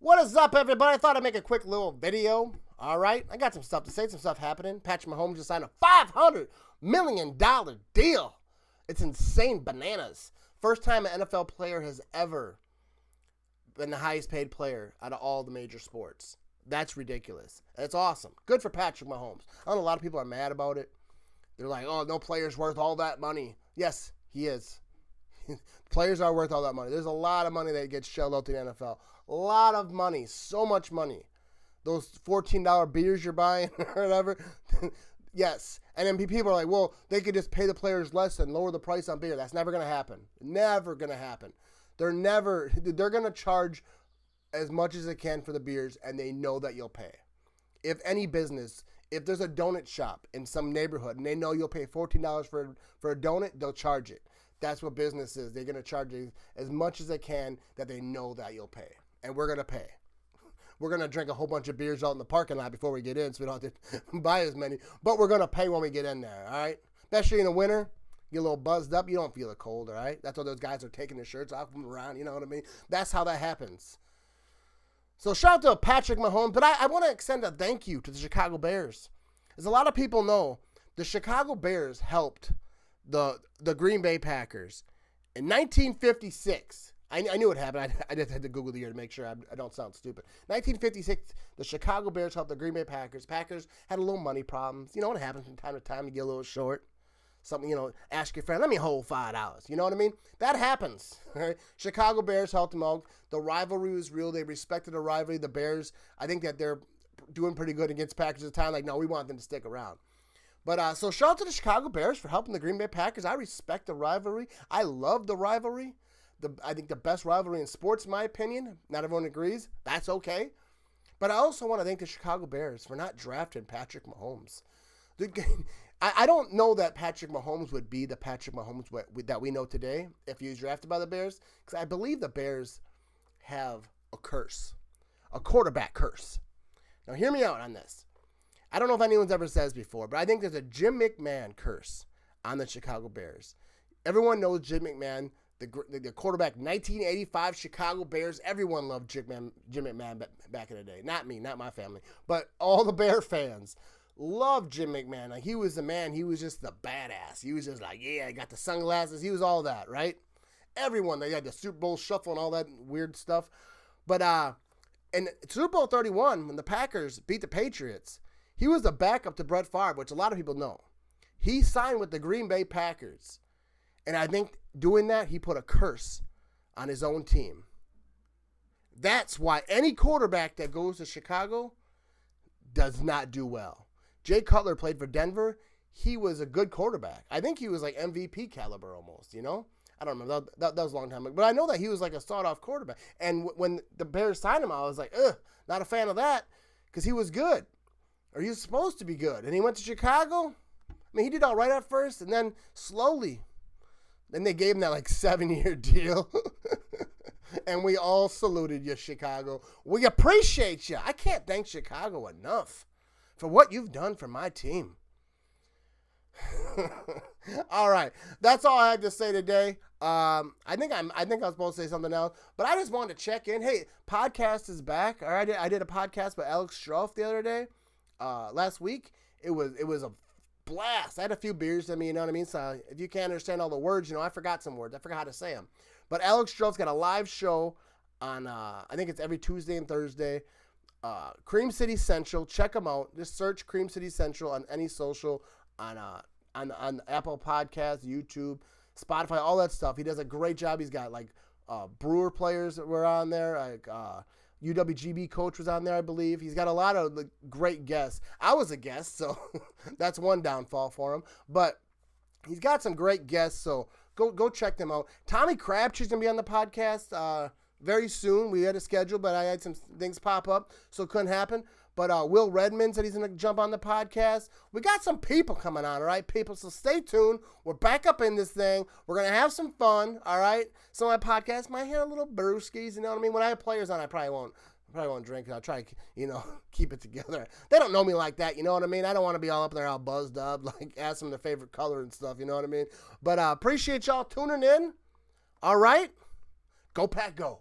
What is up, everybody? I thought I'd make a quick little video. All right, I got some stuff to say, some stuff happening. Patrick Mahomes just signed a $500 million deal. It's insane bananas. First time an NFL player has ever been the highest paid player out of all the major sports. That's ridiculous. It's awesome. Good for Patrick Mahomes. I know a lot of people are mad about it. They're like, oh, no player's worth all that money. Yes, he is. Players are worth all that money. There's a lot of money that gets shelled out to the NFL. A lot of money. So much money. Those $14 beers you're buying or whatever. Yes. And then people are like, well, they could just pay the players less and lower the price on beer. That's never going to happen. Never going to happen. They're going to charge as much as they can for the beers, and they know that you'll pay. If any business, if there's a donut shop in some neighborhood and they know you'll pay $14 for a donut, they'll charge it. That's what business is. They're going to charge you as much as they can that they know that you'll pay. And we're going to pay. We're going to drink a whole bunch of beers out in the parking lot before we get in, so we don't have to buy as many. But we're going to pay when we get in there, all right? Especially in the winter. Get a little buzzed up. You don't feel the cold, all right? That's why those guys are taking their shirts off and around, you know what I mean? That's how that happens. So shout out to Patrick Mahomes. But I want to extend a thank you to the Chicago Bears. As a lot of people know, the Chicago Bears helped the Green Bay Packers in 1956. I knew it happened. I just had to Google the year to make sure I don't sound stupid. 1956, the Chicago Bears helped the Green Bay Packers. Packers had a little money problems. You know what happens from time to time? You get a little short. Something, ask your friend, let me hold $5. You know what I mean? That happens. Right? Chicago Bears helped them out. The rivalry was real. They respected the rivalry. The Bears, I think that they're doing pretty good against Packers at the time. Like, no, we want them to stick around. But so shout out to the Chicago Bears for helping the Green Bay Packers. I respect the rivalry. I love the rivalry. I think the best rivalry in sports, in my opinion. Not everyone agrees. That's okay. But I also want to thank the Chicago Bears for not drafting Patrick Mahomes. I don't know that Patrick Mahomes would be the Patrick Mahomes that we know today if he was drafted by the Bears, because I believe the Bears have a curse, a quarterback curse. Now, hear me out on this. I don't know if anyone's ever said this before, but I think there's a Jim McMahon curse on the Chicago Bears. Everyone knows Jim McMahon, the quarterback, 1985 Chicago Bears. Everyone loved Jim McMahon back in the day. Not me, not my family, but all the Bear fans loved Jim McMahon. Like, he was the man. He was just the badass. He was just like, yeah, he got the sunglasses. He was all that, right? Everyone, they had the Super Bowl shuffle and all that weird stuff. But in Super Bowl 31, when the Packers beat the Patriots, he was the backup to Brett Favre, which a lot of people know. He signed with the Green Bay Packers. And I think doing that, he put a curse on his own team. That's why any quarterback that goes to Chicago does not do well. Jay Cutler played for Denver. He was a good quarterback. I think he was like MVP caliber almost, I don't remember. That was a long time ago. But I know that he was like a sawed-off quarterback. And when the Bears signed him, I was like, not a fan of that, because he was good. Or he was supposed to be good. And he went to Chicago. I mean, he did all right at first, and then slowly. Then they gave him that like 7-year deal. And we all saluted you, Chicago. We appreciate you. I can't thank Chicago enough for what you've done for my team. All right, that's all I have to say today. I think I was supposed to say something else, but I just wanted to check in. Hey, podcast is back. All right, I did a podcast with Alex Stroff the other day, last week. It was a blast. I had a few beers in me, you know what I mean? So if you can't understand all the words, I forgot some words. I forgot how to say them. But Alex Stroff's got a live show on, I think it's every Tuesday and Thursday. Cream City Central. Check them out. Just search Cream City Central on any social, on Apple Podcasts, YouTube, Spotify, all that stuff. He does a great job. He's got like Brewer players that were on there. Like UWGB coach was on there, I believe. He's got a lot of great guests. I was a guest, so that's one downfall for him. But he's got some great guests, so go check them out. Tommy Crabtree's going to be on the podcast very soon. We had a schedule, but I had some things pop up, so it couldn't happen. But Will Redmond said he's going to jump on the podcast. We got some people coming on, all right, people? So stay tuned. We're back up in this thing. We're going to have some fun, all right? So my podcast might hit a little brewskis, you know what I mean? When I have players on, I probably won't drink. I'll try to, keep it together. They don't know me like that, you know what I mean? I don't want to be all up there all buzzed up, like ask them their favorite color and stuff, you know what I mean? But appreciate y'all tuning in, all right? Go Pack, go.